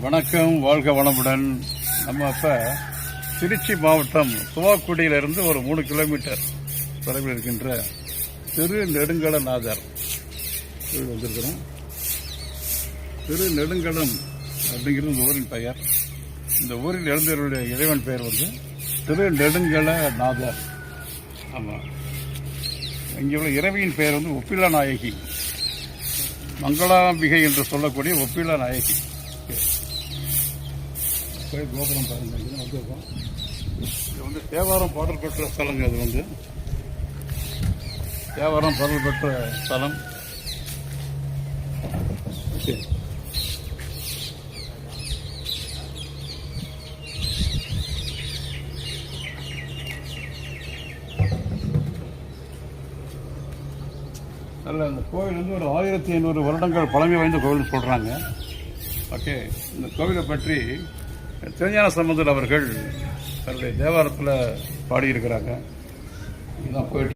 வணக்கம், வாழ்க வளமுடன். நம்ம இப்போ திருச்சி மாவட்டம் துவாக்குடியிலிருந்து ஒரு 3 கிலோமீட்டர் தொலைவில் இருக்கின்ற திரு நெடுங்கலநாதர் கோயில் வந்திருக்கிறோம். திரு நெடுங்கலம் அப்படிங்கிறது இந்த ஊரின் பெயர். இந்த ஊரில் எழுந்தவருடைய இறைவன் பெயர் திரு நெடுங்கலநாதர். ஆமாம், இங்கே உள்ள இறைவியின் பெயர் ஒப்பிலா நாயகி, மங்களாம்பிகை என்று சொல்லக்கூடிய ஒப்பிலா நாயகி. கோபுரம் பாருங்க, வந்திருக்கோம். இது தேவாரம் பாடல் பெற்ற ஸ்தலங்க. அது தேவாரம் பாடல் பெற்ற ஸ்தலம். நல்ல இந்த கோவில் ஒரு 1500 வருடங்கள் பழமை வாய்ந்த கோவில் சொல்கிறாங்க. ஓகே, இந்த கோவிலை பற்றி திருஞான சம்பந்தர் அவர்கள் தன்னுடைய தேவாரத்தில் பாடியிருக்கிறாங்க. இதுதான் கோயில்.